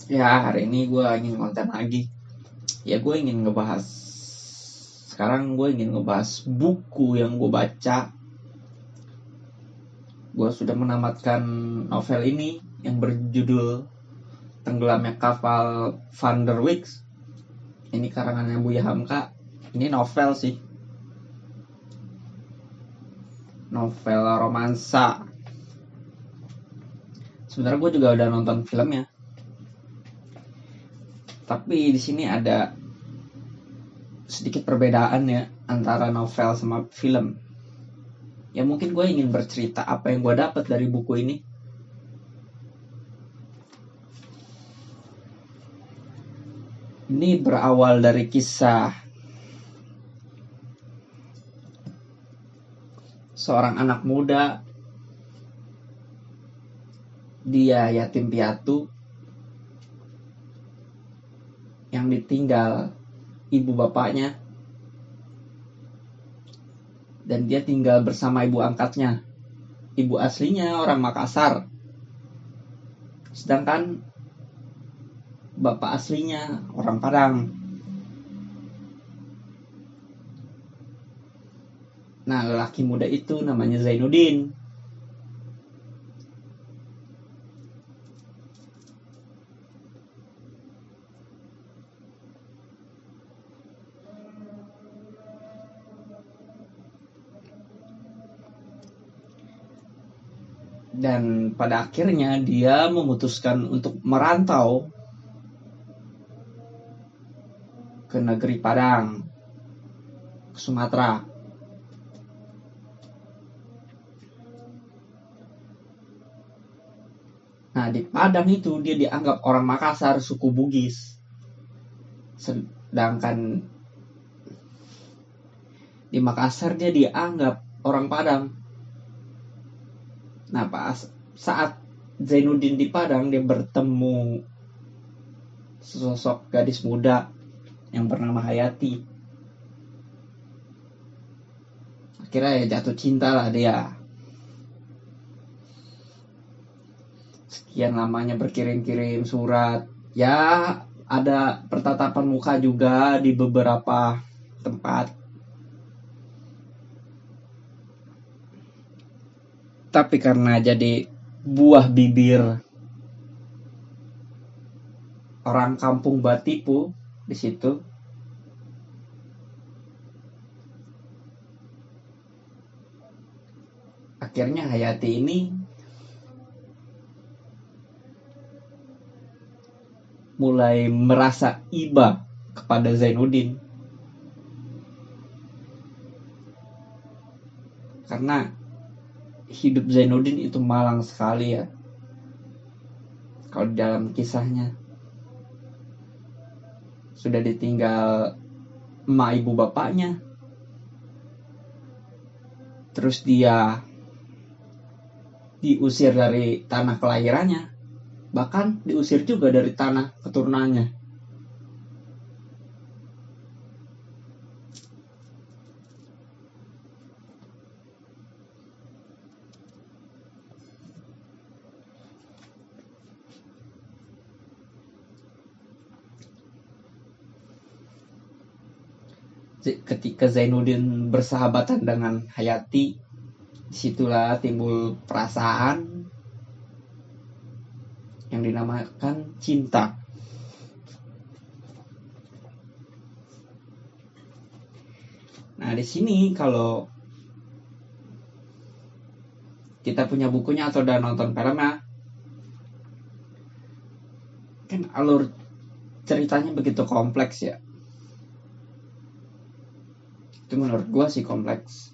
Ya, hari ini gue ingin konten lagi. Ya, gue ingin ngebahas. Sekarang gue ingin ngebahas buku yang gue baca. Gue sudah menamatkan novel ini yang berjudul Tenggelamnya Kapal Van der Wijk. Ini karangannya Buya Hamka. Ini novel sih. Novel romansa. Sebenarnya gue juga udah nonton filmnya. Tapi di sini ada sedikit perbedaan ya antara novel sama film. Ya mungkin gue ingin bercerita apa yang gue dapat dari buku ini. Ini berawal dari kisah seorang anak muda. Dia yatim piatu yang ditinggal ibu bapaknya, dan dia tinggal bersama ibu angkatnya. Ibu aslinya orang Makassar, sedangkan bapak aslinya orang Padang. Nah, lelaki muda itu namanya Zainuddin. Dan pada akhirnya dia memutuskan untuk merantau ke negeri Padang, ke Sumatera. Nah, di Padang itu dia dianggap orang Makassar, suku Bugis. Sedangkan di Makassar dia dianggap orang Padang. Nah, pas saat Zainuddin di Padang, dia bertemu sosok gadis muda yang bernama Hayati. Akhirnya ya jatuh cinta lah dia. Sekian lamanya berkirim-kirim surat. Ya, ada pertatapan muka juga di beberapa tempat. Tapi karena jadi buah bibir orang kampung Batipu di situ, akhirnya Hayati ini mulai merasa iba kepada Zainuddin. Karena hidup Zainuddin itu malang sekali ya. Kalau di dalam kisahnya, sudah ditinggal emak ibu bapaknya, terus dia diusir dari tanah kelahirannya, bahkan diusir juga dari tanah keturunannya. Ketika Zainuddin bersahabatan dengan Hayati, disitulah timbul perasaan yang dinamakan cinta. Nah, di sini kalau kita punya bukunya atau udah nonton filmnya, kan alur ceritanya begitu kompleks ya. Itu menurut gue sih kompleks,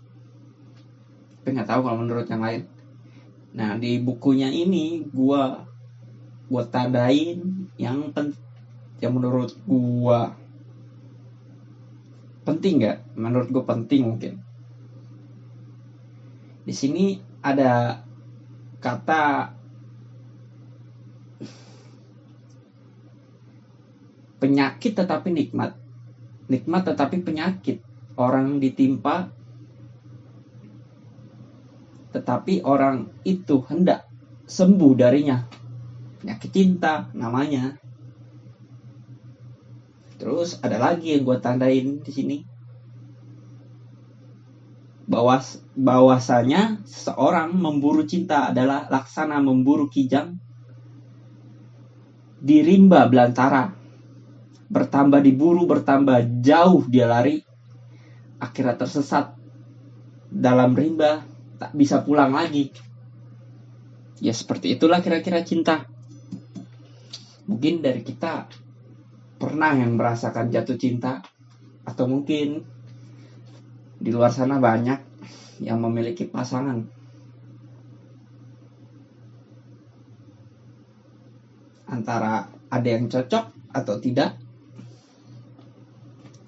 tapi nggak tahu kalau menurut yang lain. Nah, di bukunya ini gue tandain yang menurut gue penting nggak? Menurut gue penting mungkin. Di sini ada kata penyakit tetapi nikmat, nikmat tetapi penyakit. Orang ditimpa, tetapi orang itu hendak sembuh darinya. Penyakit cinta namanya. Terus ada lagi yang gue tandain di sini, bahwasanya seseorang memburu cinta adalah laksana memburu kijang di rimba belantara. Bertambah diburu, bertambah jauh dia lari, akhirnya tersesat dalam rimba, tak bisa pulang lagi. Ya seperti itulah kira-kira cinta. Mungkin dari kita pernah yang merasakan jatuh cinta, atau mungkin di luar sana banyak yang memiliki pasangan. Antara ada yang cocok atau tidak,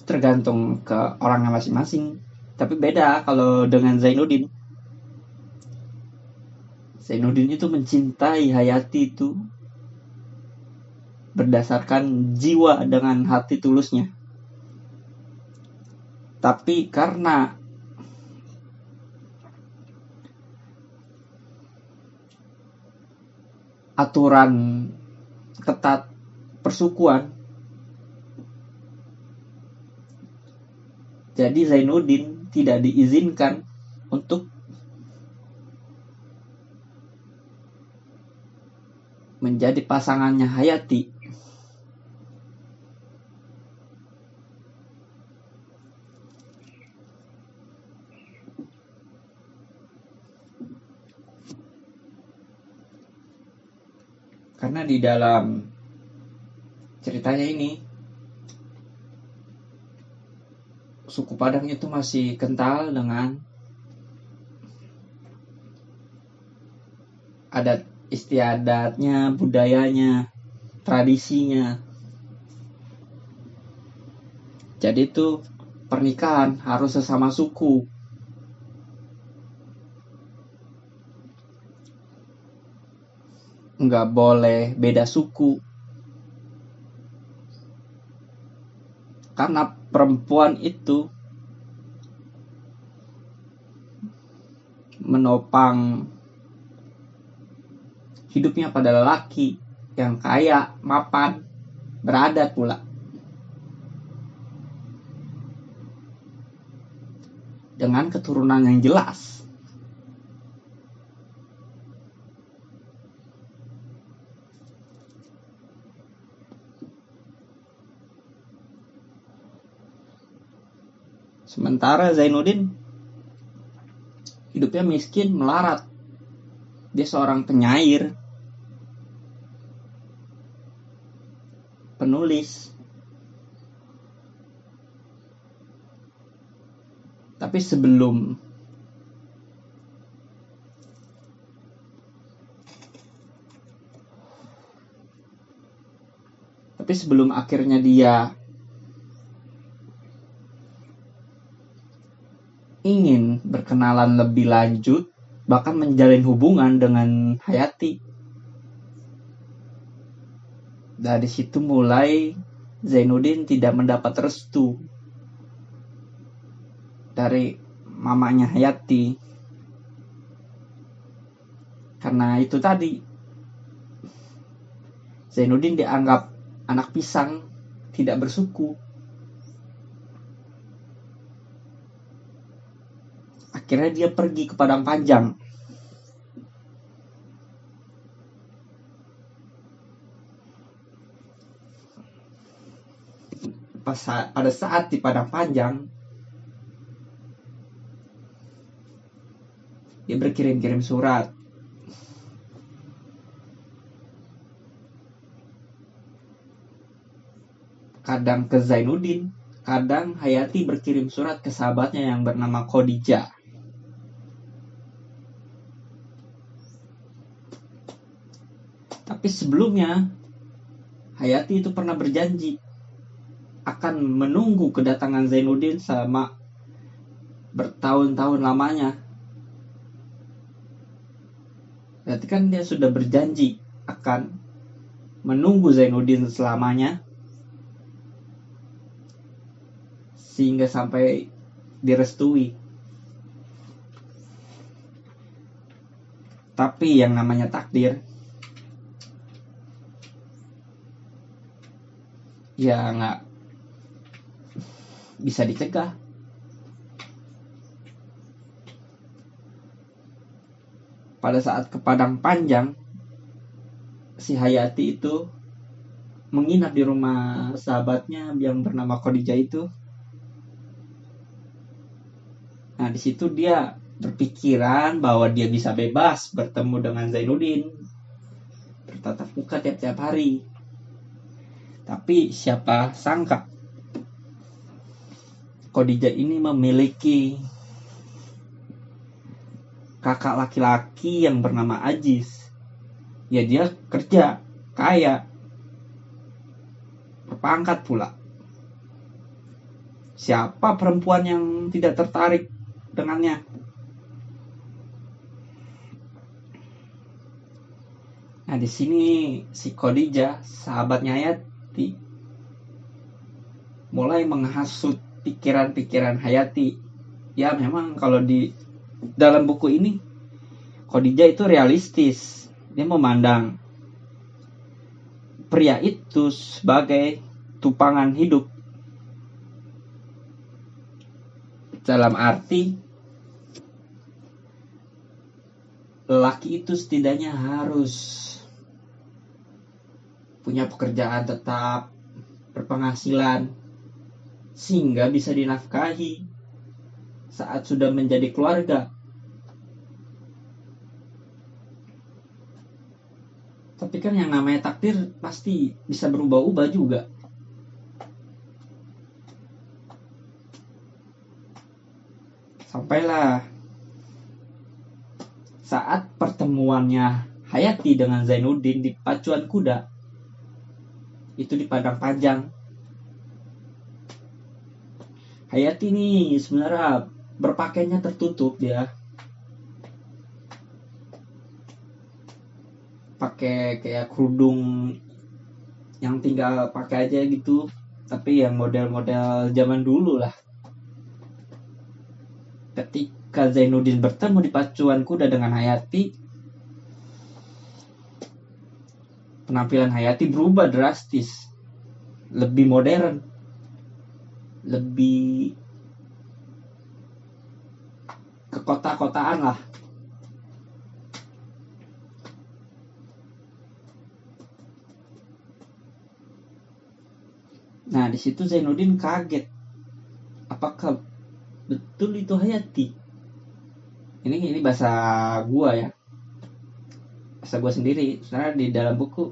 tergantung ke orangnya masing-masing. Tapi beda kalau dengan Zainuddin. Zainuddin itu mencintai Hayati itu berdasarkan jiwa dengan hati tulusnya. Tapi karena aturan ketat persukuan, jadi Zainuddin tidak diizinkan untuk menjadi pasangannya Hayati. Karena di dalam ceritanya ini suku Padang itu masih kental dengan adat istiadatnya, budayanya, tradisinya. Jadi itu pernikahan harus sesama suku. Nggak boleh beda suku. Karena perempuan itu menopang hidupnya pada lelaki yang kaya, mapan, beradat pula. Dengan keturunan yang jelas. Sementara Zainuddin hidupnya miskin, melarat. Dia seorang penyair, penulis. Tapi sebelum akhirnya dia ingin berkenalan lebih lanjut, bahkan menjalin hubungan dengan Hayati, dari situ mulai Zainuddin tidak mendapat restu dari mamanya Hayati. Karena itu tadi, Zainuddin dianggap anak pisang, tidak bersuku. Akhirnya dia pergi ke Padang Panjang. Pada saat di Padang Panjang, dia berkirim-kirim surat. Kadang ke Zainuddin, kadang Hayati berkirim surat ke sahabatnya yang bernama Khadijah. Tapi sebelumnya, Hayati itu pernah berjanji akan menunggu kedatangan Zainuddin selama bertahun-tahun lamanya. Berarti kan dia sudah berjanji akan menunggu Zainuddin selamanya, sehingga sampai direstui. Tapi yang namanya takdir, ya bisa dicegah. Pada saat ke Padang Panjang, si Hayati itu menginap di rumah sahabatnya yang bernama Khadijah itu. Nah, di situ dia berpikiran bahwa dia bisa bebas bertemu dengan Zainuddin, bertatap muka tiap-tiap hari. Tapi siapa sangka Khadijah ini memiliki kakak laki-laki yang bernama Aziz. Ya, dia kerja, kaya, berpangkat pula. Siapa perempuan yang tidak tertarik dengannya? Nah, di sini si Khadijah, sahabatnya Hayati, mulai menghasut pikiran-pikiran Hayati. Ya, memang kalau di dalam buku ini Khadijah itu realistis. Dia memandang pria itu sebagai tupangan hidup. Dalam arti lelaki itu setidaknya harus punya pekerjaan tetap, berpenghasilan, sehingga bisa dinafkahi saat sudah menjadi keluarga. Tapi kan yang namanya takdir pasti bisa berubah-ubah juga. Sampailah saat pertemuannya Hayati dengan Zainuddin di pacuan kuda, itu di Padang Panjang. Hayati ini sebenarnya berpakaiannya tertutup, dia pakai kayak kerudung yang tinggal pakai aja gitu, tapi yang model-model zaman dulu lah. Ketika Zainuddin bertemu di pacuan kuda dengan Hayati, penampilan Hayati berubah drastis, lebih modern, lebih kekota-kotaan lah. Nah, di situ Zainuddin kaget. Apakah betul itu Hayati? Ini bahasa gua ya. Bahasa gua sendiri. Sebenarnya di dalam buku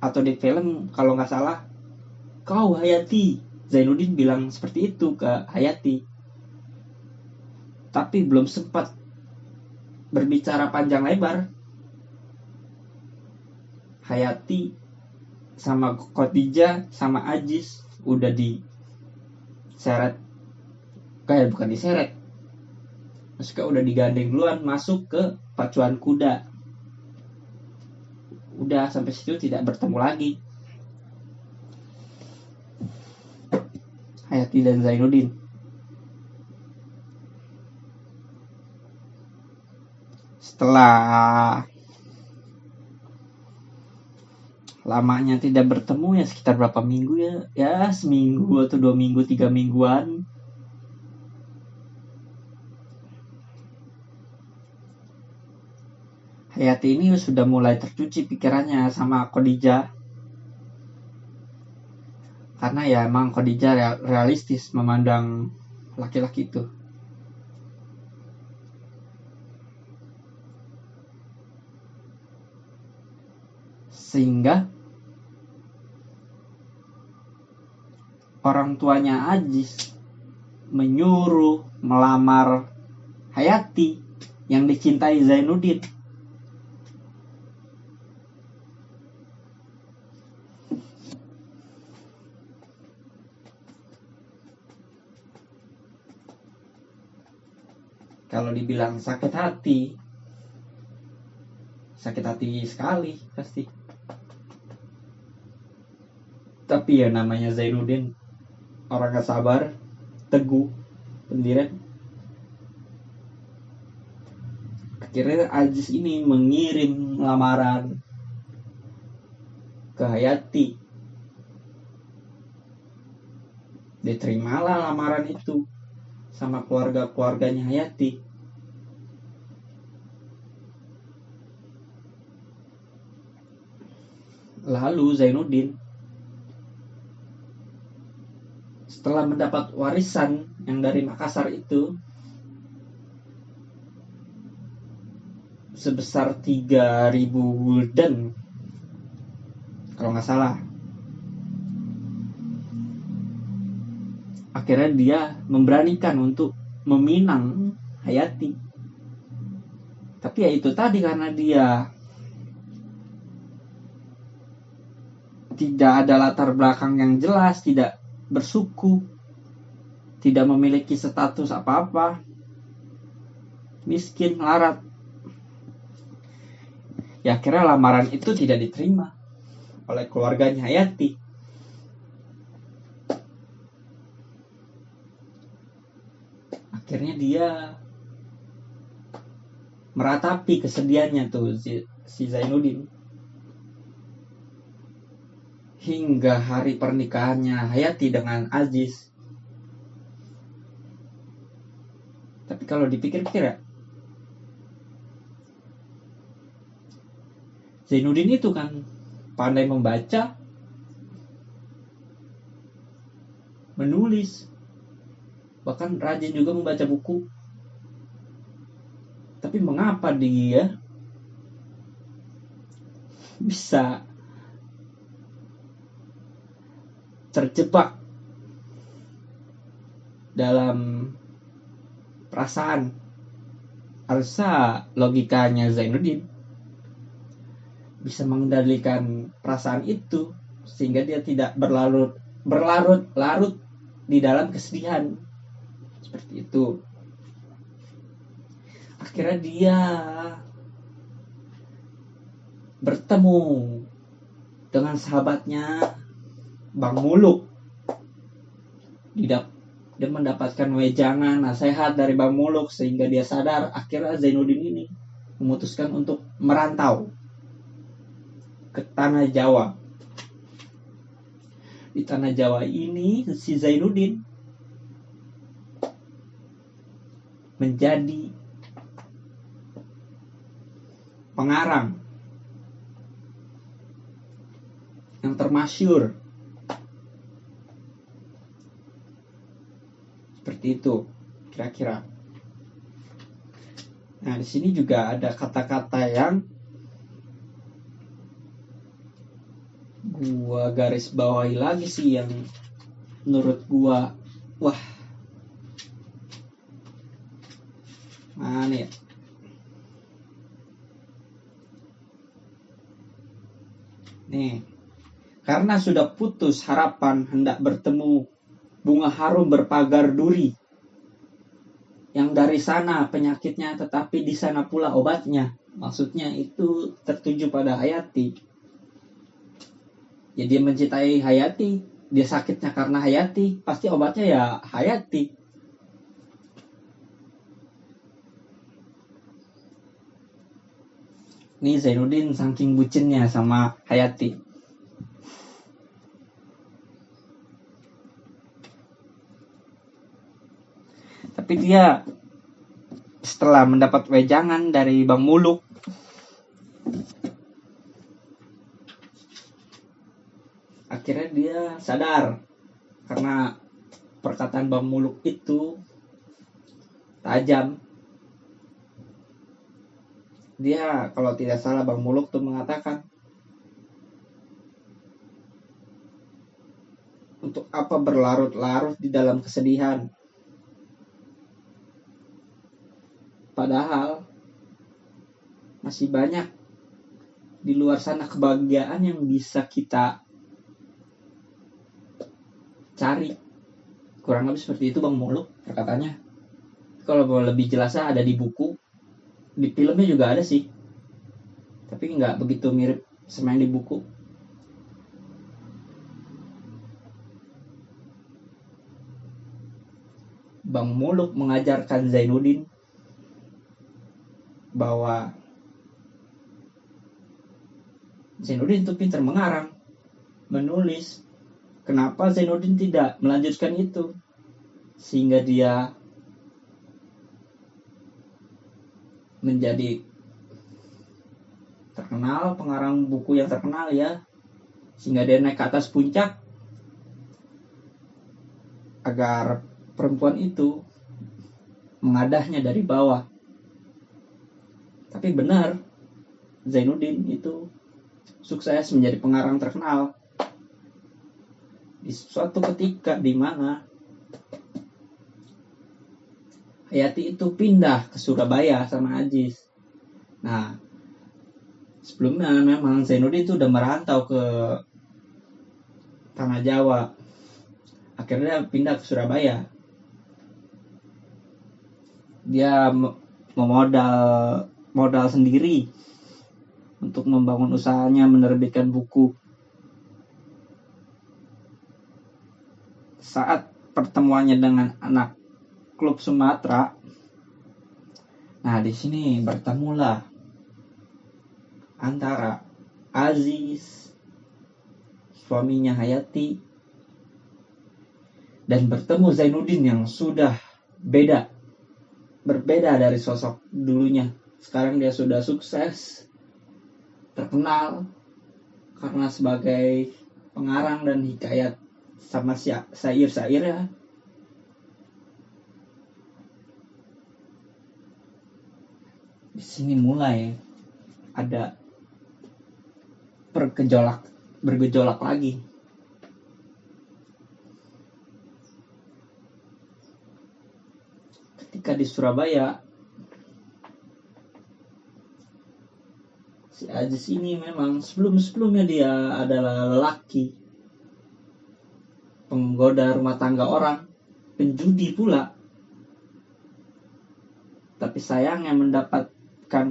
atau di film kalau nggak salah, kau Hayati. Zainuddin bilang seperti itu ke Hayati. Tapi belum sempat berbicara panjang lebar, Hayati sama Khadijah sama Aziz udah diseret, kayak bukan diseret, maksudnya udah digandeng duluan masuk ke pacuan kuda. Udah sampai situ tidak bertemu lagi Hayati dan Zainuddin. Setelah lamanya tidak bertemu, ya sekitar berapa minggu ya seminggu atau 2 minggu 3 mingguan, Hayati ini sudah mulai tercuci pikirannya sama Khadijah, karena ya emang Khadijah realistis memandang laki-laki itu. Sehingga orang tuanya Aziz menyuruh melamar Hayati yang dicintai Zainuddin. Kalau dibilang sakit hati sekali pasti. Tapi ya namanya Zainuddin, orang gak sabar, teguh, pendirian. Akhirnya Aziz ini mengirim lamaran ke Hayati. Diterimalah lamaran itu sama keluarganya Hayati. Lalu Zainuddin setelah mendapat warisan yang dari Makassar itu sebesar 3.000 gulden kalau nggak salah, akhirnya dia memberanikan untuk meminang Hayati. Tapi ya itu tadi, karena dia tidak ada latar belakang yang jelas, tidak bersuku, tidak memiliki status apa-apa, miskin, larat, ya akhirnya lamaran itu tidak diterima oleh keluarganya Hayati. Akhirnya dia meratapi kesedihannya tuh si Zainuddin hingga hari pernikahannya Hayati dengan Aziz. Tapi kalau dipikir-pikir ya, Zainuddin itu kan pandai membaca, menulis, bahkan rajin juga membaca buku. Tapi mengapa dia bisa terjebak dalam perasaan? Harusnya logikanya Zainuddin bisa mengendalikan perasaan itu sehingga dia tidak berlarut-larut di dalam kesedihan seperti itu. Akhirnya dia bertemu dengan sahabatnya Bang Muluk. Dia mendapatkan wejangan nasihat dari Bang Muluk sehingga dia sadar. Akhirnya Zainuddin ini memutuskan untuk merantau ke tanah Jawa. Di tanah Jawa ini si Zainuddin menjadi pengarang yang termasyhur. Seperti itu kira-kira. Nah, di sini juga ada kata-kata yang gua garis bawahi lagi sih, yang menurut gua wah, mana ya? Nih, karena sudah putus harapan hendak bertemu bunga harum berpagar duri, yang dari sana penyakitnya tetapi di sana pula obatnya. Maksudnya itu tertuju pada Hayati. Ya, dia mencintai Hayati, dia sakitnya karena Hayati, pasti obatnya ya Hayati. Nih Zainuddin saking bucinnya sama Hayati. Tapi dia setelah mendapat wejangan dari Bang Muluk, akhirnya dia sadar karena perkataan Bang Muluk itu tajam. Dia, kalau tidak salah, Bang Muluk tuh mengatakan, untuk apa berlarut-larut di dalam kesedihan? Padahal masih banyak di luar sana kebahagiaan yang bisa kita cari. Kurang lebih seperti itu Bang Muluk perkataannya. Kalau mau lebih jelasnya ada di buku, di filmnya juga ada sih, tapi nggak begitu mirip sama yang di buku. Bang Muluk mengajarkan Zainuddin bahwa Zainuddin itu pintar mengarang, menulis, Kenapa Zainuddin tidak melanjutkan itu sehingga dia menjadi terkenal, pengarang buku yang terkenal ya, sehingga dia naik ke atas puncak, agar perempuan itu mengadahnya dari bawah. Tapi benar, Zainuddin itu sukses menjadi pengarang terkenal di suatu ketika di mana Hayati itu pindah ke Surabaya sama Aziz. Nah, sebelumnya memang Zainuddin itu udah merantau ke Tanah Jawa. Akhirnya pindah ke Surabaya. Dia modal sendiri untuk membangun usahanya menerbitkan buku. Saat pertemuannya dengan anak klub Sumatera, nah di sini bertemulah antara Aziz, suaminya Hayati, dan bertemu Zainuddin yang sudah berbeda dari sosok dulunya. Sekarang dia sudah sukses, terkenal karena sebagai pengarang dan hikayat sama syair-syair ya. Di sini mulai ada bergejolak lagi. Ketika di Surabaya, si Aziz ini memang sebelumnya dia adalah lelaki penggoda rumah tangga orang, penjudi pula. Tapi sayangnya mendapatkan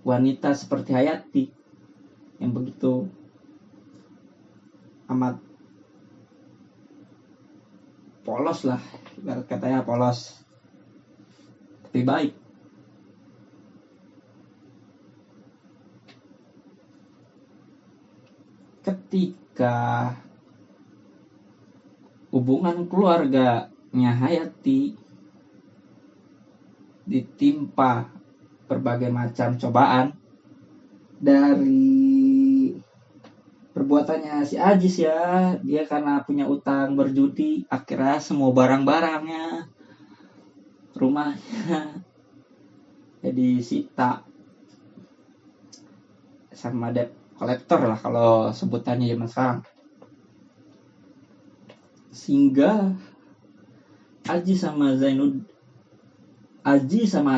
wanita seperti Hayati yang begitu amat polos lah, ibarat katanya polos, tapi baik. Ketika hubungan keluarganya Hayati ditimpa berbagai macam cobaan dari perbuatannya si Aziz ya, dia karena punya utang berjudi, akhirnya semua barang-barangnya, rumahnya jadi sita sama debt kolektor lah kalau sebutannya zaman sekarang. Sehingga Aziz sama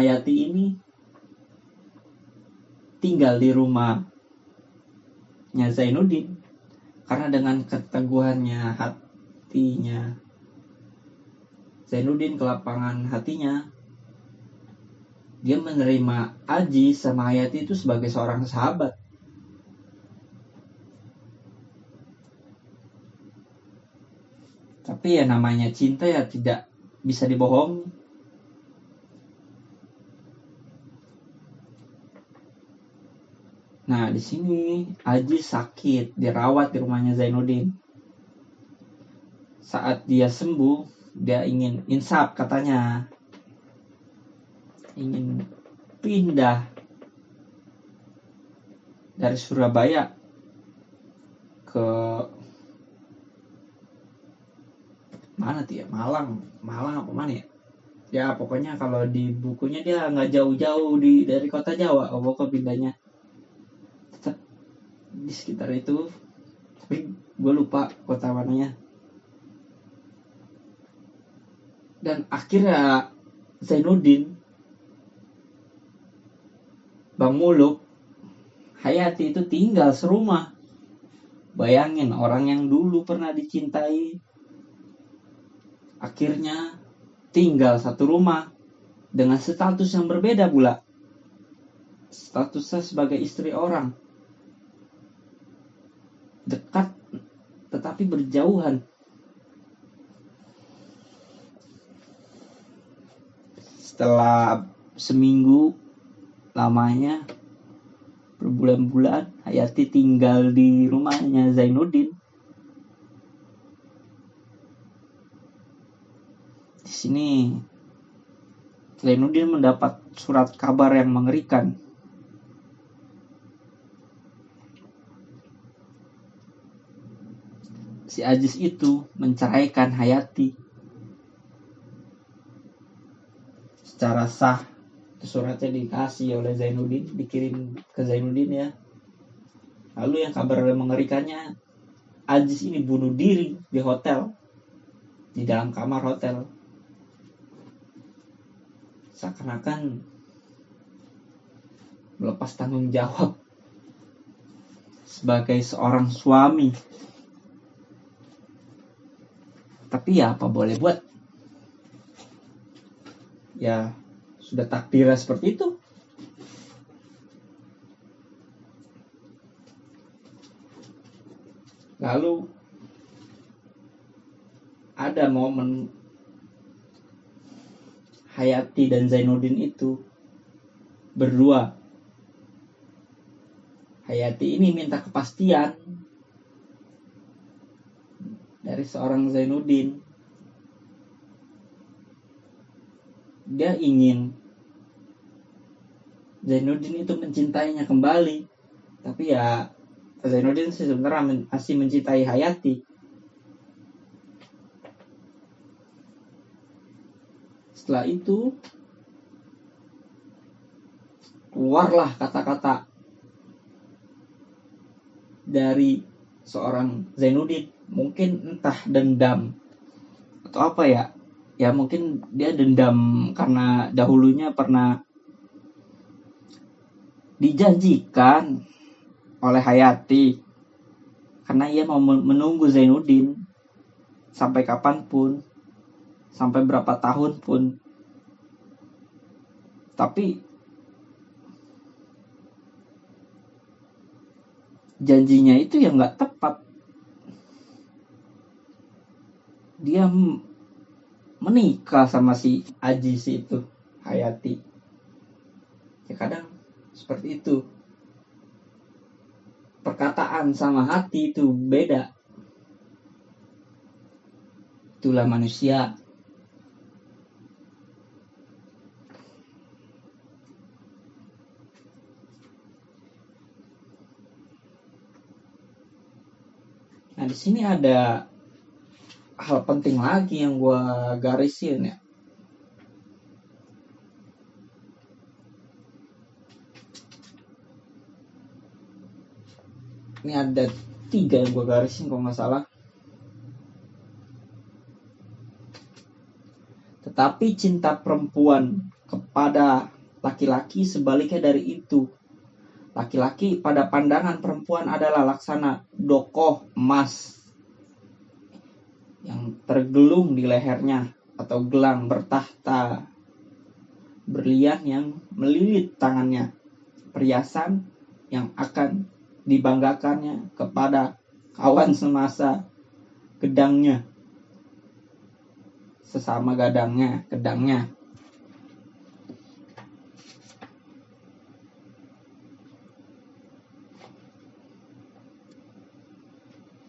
Hayati ini tinggal di rumahnya Zainuddin karena dengan keteguhannya hatinya Zainuddin, kelapangan hatinya, dia menerima Aziz sama Hayati itu sebagai seorang sahabat. Tapi ya namanya cinta ya tidak bisa dibohongi. Nah, di sini Aziz sakit, dirawat di rumahnya Zainuddin. Saat dia sembuh, dia ingin insaf katanya. Ingin pindah dari Surabaya ke mana tuh ya? Malang apa mana ya? Ya pokoknya kalau di bukunya dia nggak jauh-jauh dari kota Jawa. Pokoknya pindahnya tetap di sekitar itu, tapi gue lupa kota mananya. Dan akhirnya Zainuddin, Bang Muluk, Hayati itu tinggal serumah. Bayangin, orang yang dulu pernah dicintai akhirnya tinggal satu rumah dengan status yang berbeda pula. Statusnya sebagai istri orang. Dekat tetapi berjauhan. Setelah seminggu lamanya berbulan-bulan Hayati tinggal di rumahnya Zainuddin. Di sini Zainuddin mendapat surat kabar yang mengerikan. Si Aziz itu menceraikan Hayati secara sah. Suratnya dikasih oleh Zainuddin, dikirim ke Zainuddin ya. Lalu yang kabar mengerikannya, Aziz ini bunuh diri di hotel, di dalam kamar hotel. Seakan-akan melepas tanggung jawab sebagai seorang suami. Tapi ya apa boleh buat, ya sudah takdirnya seperti itu. Lalu ada momen Hayati dan Zainuddin itu berdua. Hayati ini minta kepastian dari seorang Zainuddin. Dia ingin Zainuddin itu mencintainya kembali. Tapi ya Zainuddin sebenarnya masih mencintai Hayati. Setelah itu keluarlah kata-kata dari seorang Zainuddin. Mungkin entah dendam atau apa ya. Ya mungkin dia dendam karena dahulunya pernah dijanjikan oleh Hayati. Karena ia mau menunggu Zainuddin sampai kapanpun, sampai berapa tahun pun. Tapi janjinya itu ya gak tepat. Dia menikah sama si Aziz itu, Hayati. Ya kadang seperti itu. Perkataan sama hati itu beda. Itulah manusia. Nah, di sini ada hal penting lagi yang gue garisin ya. Ini ada 3 yang gue garisin kalau nggak salah. Tetapi cinta perempuan kepada laki-laki sebaliknya dari itu. Laki-laki pada pandangan perempuan adalah laksana dokoh emas yang tergelung di lehernya, atau gelang bertahta berlian yang melilit tangannya, perhiasan yang akan dibanggakannya kepada kawan semasa gedangnya, sesama gedangnya.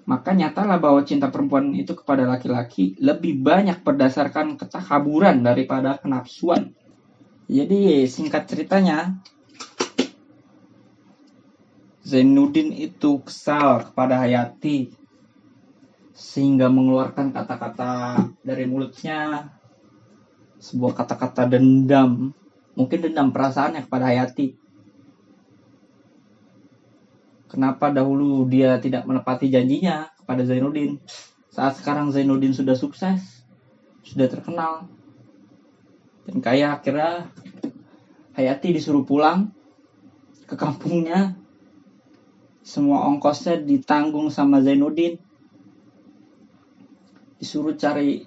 Maka nyatalah bahwa cinta perempuan itu kepada laki-laki lebih banyak berdasarkan ketakaburan daripada kenafsuan. Jadi singkat ceritanya, Zainuddin itu kesal kepada Hayati sehingga mengeluarkan kata-kata dari mulutnya, sebuah kata-kata dendam, mungkin dendam perasaannya kepada Hayati. Kenapa dahulu dia tidak menepati janjinya kepada Zainuddin, saat sekarang Zainuddin sudah sukses, sudah terkenal dan kaya. Akhirnya Hayati disuruh pulang ke kampungnya, semua ongkosnya ditanggung sama Zainuddin, disuruh cari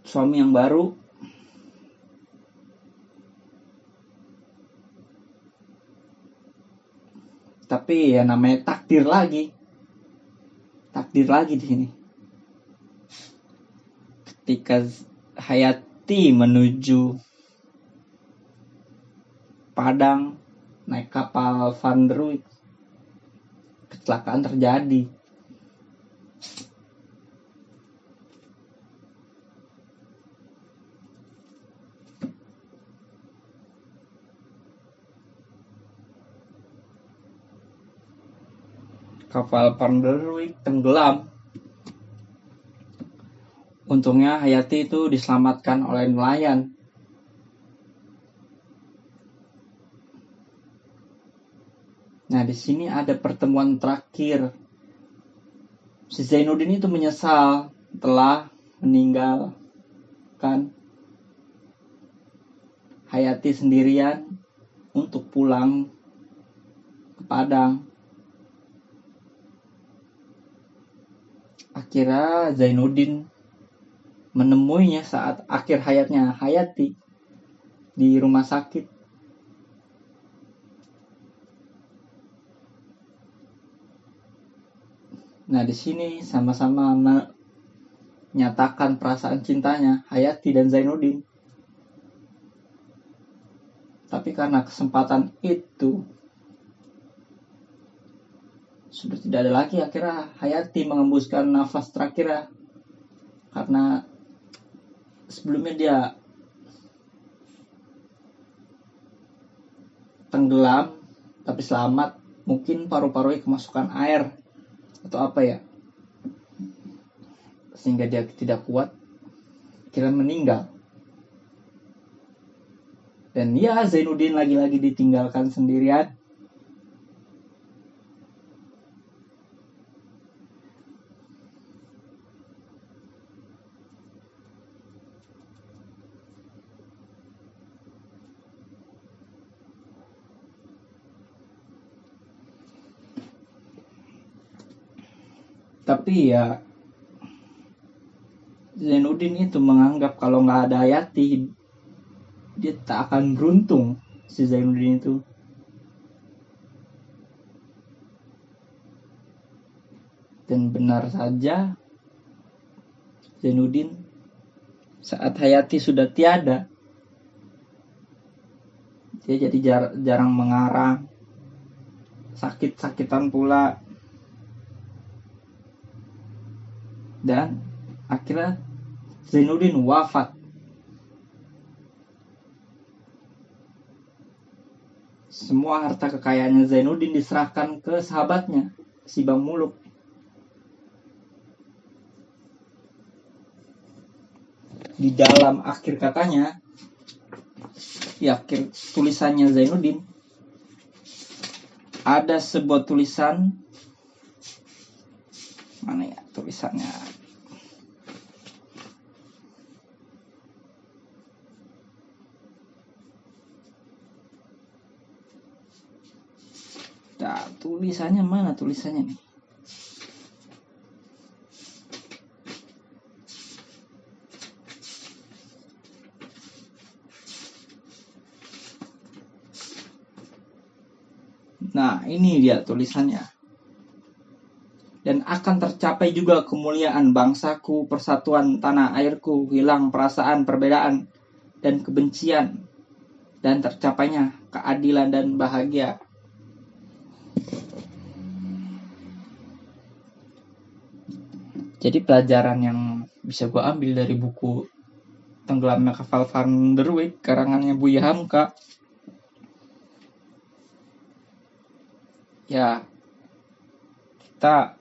suami yang baru. Tapi ya namanya takdir lagi di sini. Ketika Hayati menuju Padang naik kapal Van der Wijk, kecelakaan terjadi. Kapal Van der Wijk tenggelam. Untungnya Hayati itu diselamatkan oleh nelayan. Nah, di sini ada pertemuan terakhir. Si Zainuddin itu menyesal telah meninggalkan Hayati sendirian untuk pulang ke Padang. Akhirnya Zainuddin menemuinya saat akhir hayatnya Hayati di rumah sakit. Nah, di sini sama-sama menyatakan perasaan cintanya Hayati dan Zainuddin. Tapi karena kesempatan itu sudah tidak ada lagi, akhirnya Hayati mengembuskan nafas terakhir karena sebelumnya dia tenggelam tapi selamat, mungkin paru-parunya kemasukan air atau apa ya, sehingga dia tidak kuat, kira meninggal. Dan ya, Zainuddin lagi-lagi ditinggalkan sendirian. Tapi ya, Zainuddin itu menganggap kalau nggak ada Hayati, dia tak akan beruntung. Si Zainuddin itu dan benar saja, Zainuddin saat Hayati sudah tiada, dia jadi jarang mengarang, sakit-sakitan pula. Dan akhirnya Zainuddin wafat. Semua harta kekayaannya Zainuddin diserahkan ke sahabatnya, si Bang Muluk. Di dalam akhir katanya, di akhir tulisannya Zainuddin, ada sebuah tulisan. Mana ya tulisannya? Nah, tulisannya mana tulisannya nih? Nah, ini dia tulisannya. Dan akan tercapai juga kemuliaan bangsaku, persatuan tanah airku, hilang perasaan perbedaan dan kebencian, dan tercapainya keadilan dan bahagia. Jadi pelajaran yang bisa gue ambil dari buku Tenggelamnya Kapal Van der Wijk karangannya Buya Hamka, ya kita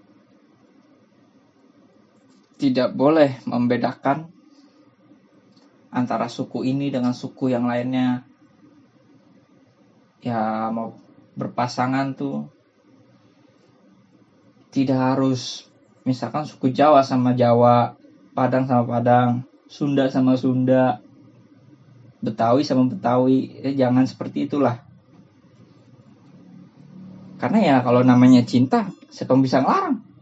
tidak boleh membedakan antara suku ini dengan suku yang lainnya. Ya mau berpasangan tuh tidak harus misalkan suku Jawa sama Jawa, Padang sama Padang, Sunda sama Sunda, Betawi sama Betawi. Jangan seperti itulah. Karena ya kalau namanya cinta, siapa yang bisa ngelarang?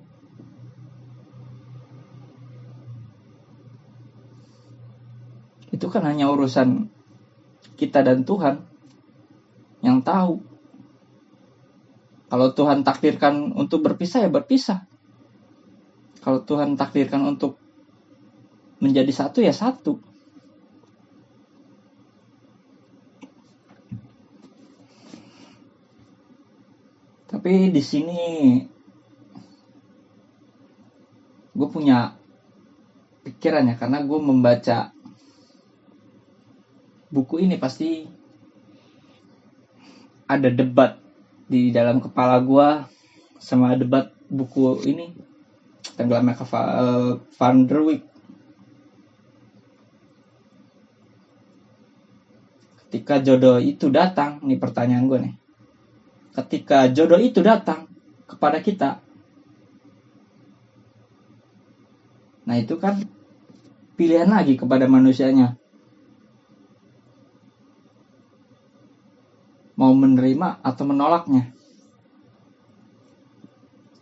Itu kan hanya urusan kita dan Tuhan yang tahu. Kalau Tuhan takdirkan untuk berpisah, ya berpisah. Kalau Tuhan takdirkan untuk menjadi satu, ya satu. Tapi di sini gue punya pikiran ya, karena gue membaca buku ini pasti ada debat di dalam kepala gue sama debat buku ini, Tenggelamnya Kapal Van der Wijk. Ketika jodoh itu datang, nih pertanyaan gue nih. Ketika jodoh itu datang kepada kita, nah itu kan pilihan lagi kepada manusianya. Mau menerima atau menolaknya.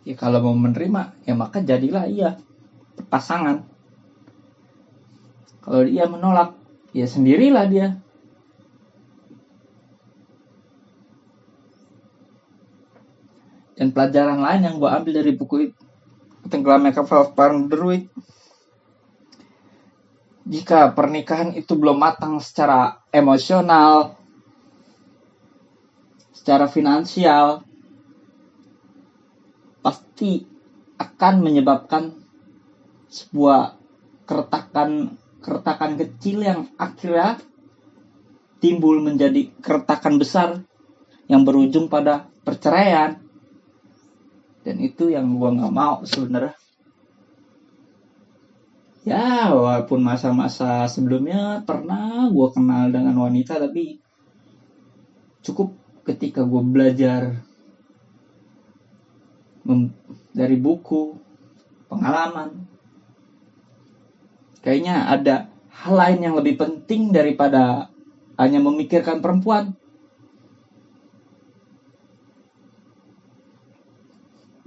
Ya kalau mau menerima, ya maka jadilah ia pasangan. Kalau dia menolak, ya sendirilah dia. Dan pelajaran lain yang gue ambil dari buku Tenggelamnya Kapal Van der Wijk, jika pernikahan itu belum matang secara emosional, secara finansial, pasti akan menyebabkan sebuah keretakan kecil yang akhirnya timbul menjadi keretakan besar yang berujung pada perceraian. Dan itu yang gue gak mau sebenarnya. Ya walaupun masa-masa sebelumnya pernah gue kenal dengan wanita, tapi cukup ketika gue belajar dari buku, pengalaman. Kayaknya ada hal lain yang lebih penting daripada hanya memikirkan perempuan.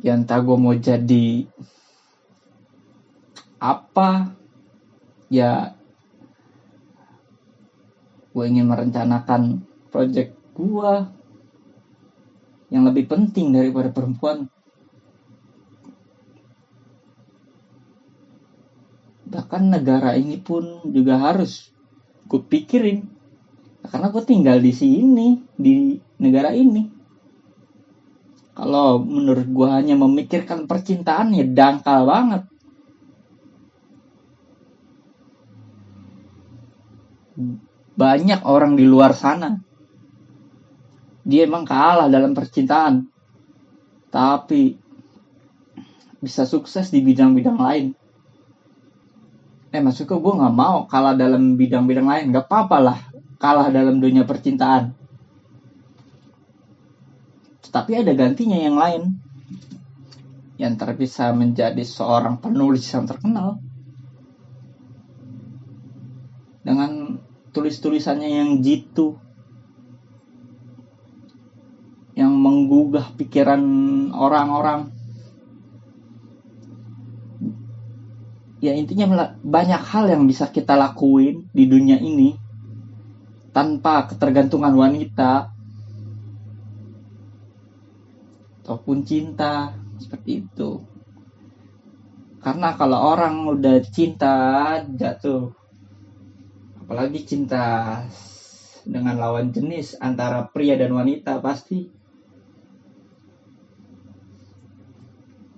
Ya entah gue mau jadi apa, ya gue ingin merencanakan proyek gue yang lebih penting daripada perempuan. Bahkan negara ini pun juga harus gue pikirin, karena gue tinggal di sini, di negara ini. Kalau menurut gue hanya memikirkan percintaan, ya dangkal banget. Banyak orang di luar sana, dia emang kalah dalam percintaan, tapi bisa sukses di bidang-bidang lain. Maksudnya gue gak mau kalah dalam bidang-bidang lain. Gak apa-apa lah kalah dalam dunia percintaan, tapi ada gantinya yang lain, yang bisa menjadi seorang penulis yang terkenal dengan tulis-tulisannya yang jitu, yang menggugah pikiran orang-orang. Ya intinya banyak hal yang bisa kita lakuin di dunia ini tanpa ketergantungan wanita ataupun cinta, seperti itu. Karena kalau orang udah cinta jatuh, apalagi cinta dengan lawan jenis antara pria dan wanita, pasti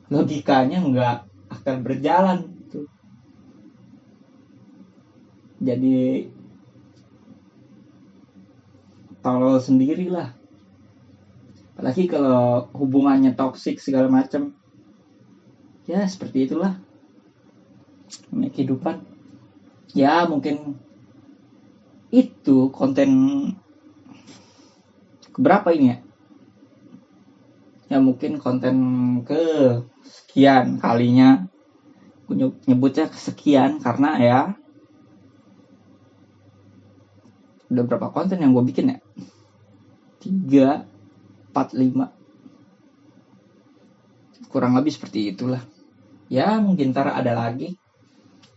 logikanya nggak akan berjalan gitu. Jadi tolol sendirilah. Apalagi kalau hubungannya toksik segala macam. Ya seperti itulah kehidupan. Ya mungkin itu konten keberapa ini ya? Ya mungkin konten ke sekian kalinya. Gue nyebutnya kesekian karena ya udah berapa konten yang gue bikin ya? 3, 4, 5. Kurang lebih seperti itulah. Ya mungkin ntar ada lagi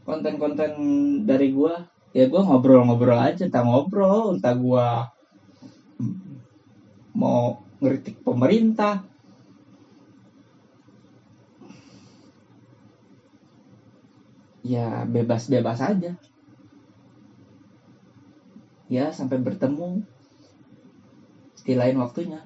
konten-konten dari gue. Ya gue ngobrol-ngobrol aja, entah ngobrol, entah gue mau ngeritik pemerintah, ya bebas-bebas aja. Ya sampai bertemu di lain waktunya.